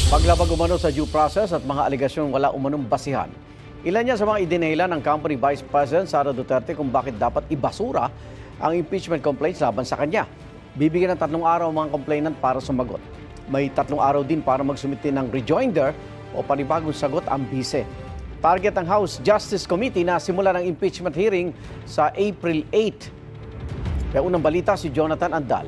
Paglabag umano sa due process at mga alegasyong wala umanong basihan. Ilan yan sa mga idinela ng company Vice President Sara Duterte kung bakit dapat ibasura ang impeachment complaints laban sa kanya. Bibigyan ng 3 araw ang mga complainant para sumagot. May 3 araw din para magsumite ng rejoinder o panibagong sagot ang bise. Target ng House Justice Committee na simula ng impeachment hearing sa April 8. Kaya unang balita si Jonathan Andal.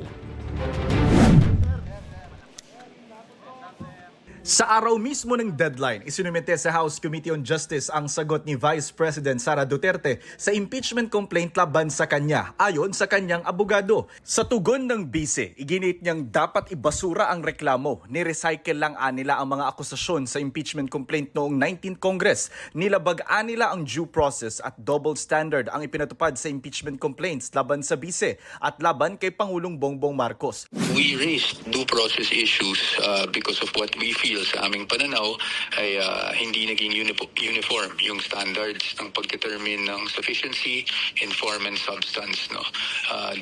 Sa araw mismo ng deadline, isinumite sa House Committee on Justice ang sagot ni Vice President Sara Duterte sa impeachment complaint laban sa kanya ayon sa kanyang abogado. Sa tugon ng bise, iginit niyang dapat ibasura ang reklamo. Ni-recycle lang nila ang mga akusasyon sa impeachment complaint noong 19th Congress. Nilabag-an nila ang due process at double standard ang ipinatupad sa impeachment complaints laban sa bise at laban kay Pangulong Bongbong Marcos. We raised due process issues because of what we feel sa aming pananaw ay hindi naging uniform yung standards ng pag-determine ng sufficiency, inform and substance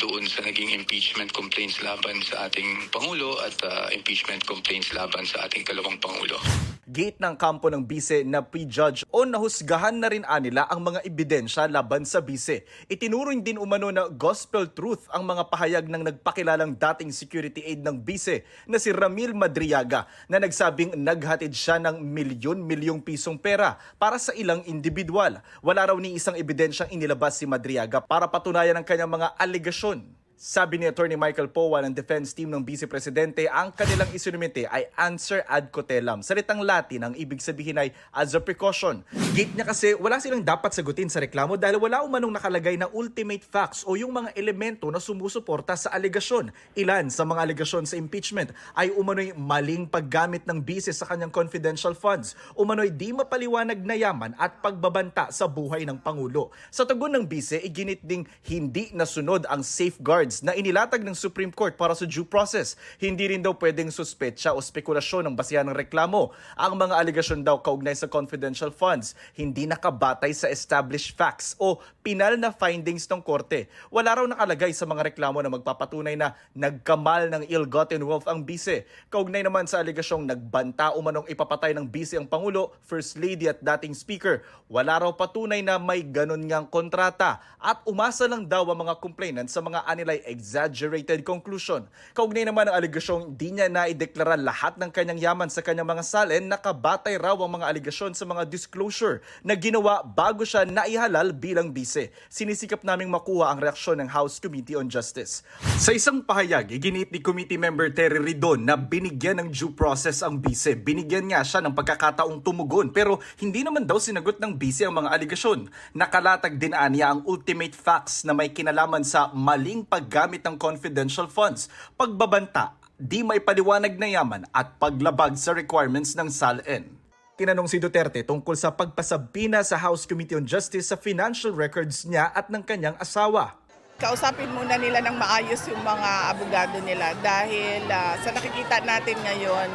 doon sa naging impeachment complaints laban sa ating Pangulo at impeachment complaints laban sa ating kalawang Pangulo. Gate ng kampo ng bise na prejudge o nahusgahan na rin nila ang mga ebidensya laban sa bise. Itinuring din umano na gospel truth ang mga pahayag ng nagpakilalang dating security aide ng bise na si Ramil Madriaga na nagsabing naghatid siya ng milyon-milyong pisong pera para sa ilang individual. Wala raw ni isang ebidensyang inilabas si Madriaga para patunayan ang kanyang mga alegasyon. Sabi ni Attorney Michael Powa ng defense team ng Vice Presidente, ang kanilang isinumite ay answer ad cotellam. Salitang Latin ang ibig sabihin ay as a precaution. Gate niya kasi wala silang dapat sagutin sa reklamo dahil wala umanong nakalagay na ultimate facts o yung mga elemento na sumusuporta sa alegasyon. Ilan sa mga alegasyon sa impeachment ay umano'y maling paggamit ng bise sa kanyang confidential funds, umano'y di mapaliwanag na yaman at pagbabanta sa buhay ng Pangulo. Sa tugon ng bise, iginit ding hindi nasunod ang safeguard na inilatag ng Supreme Court para sa due process. Hindi rin daw pwedeng suspetsya o spekulasyon ng basihan ng reklamo. Ang mga alegasyon daw kaugnay sa confidential funds, hindi nakabatay sa established facts o pinal na findings ng korte. Wala raw nakalagay sa mga reklamo na magpapatunay na nagkamal ng ill-gotten wealth ang bise. Kaugnay naman sa alegasyong nagbanta umanong ipapatay ng bise ang Pangulo, First Lady at dating Speaker. Wala raw patunay na may ganon ngang kontrata at umasa lang daw ang mga complainant sa mga anilay exaggerated conclusion. Kaugnay naman ang alegasyong di niya naideklara lahat ng kanyang yaman sa kanyang mga salin, nakabatay raw ang mga alegasyon sa mga disclosure na ginawa bago siya naihalal bilang bise. Sinisikap naming makuha ang reaksyon ng House Committee on Justice. Sa isang pahayag, iginit ni Committee Member Terry Ridon na binigyan ng due process ang bise. Binigyan nga siya ng pagkakataong tumugon pero hindi naman daw sinagot ng bise ang mga alegasyon. Nakalatag din niya ang ultimate facts na may kinalaman sa maling paggamit ng confidential funds, pagbabanta, di may paliwanag na yaman at paglabag sa requirements ng SALN. Tinanong si Duterte tungkol sa pagpasabina sa House Committee on Justice sa financial records niya at ng kanyang asawa. Kausapin muna nila ng maayos yung mga abogado nila dahil sa nakikita natin ngayon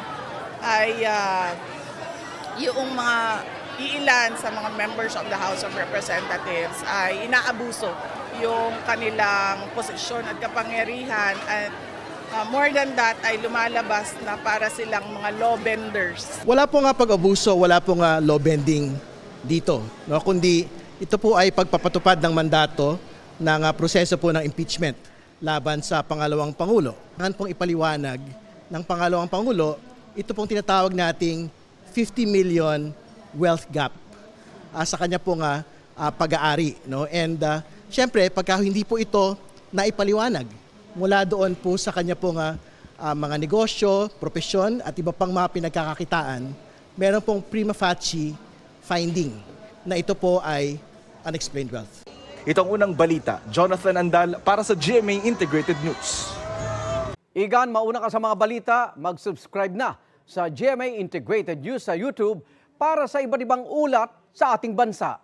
ay yung mga iilan sa mga members of the House of Representatives ay inaabuso yung kanilang posisyon at kapangyarihan at more than that ay lumalabas na para silang mga law benders. Wala po nga pag-abuso, wala po nga law bending dito, no? Kundi ito po ay pagpapatupad ng mandato ng proseso po ng impeachment laban sa pangalawang Pangulo. Kailangan pong ipaliwanag ng pangalawang Pangulo, ito pong tinatawag nating 50 million wealth gap sa kanya pong pag-aari, no? And siyempre, pagka hindi po ito naipaliwanag mula doon po sa kanya pong mga negosyo, propesyon at iba pang mga pinagkakakitaan, meron pong prima facie finding na ito po ay unexplained wealth. Itong unang balita, Jonathan Andal para sa GMA Integrated News. Igan, mauna ka sa mga balita, mag-subscribe na sa GMA Integrated News sa YouTube para sa iba't ibang ulat sa ating bansa.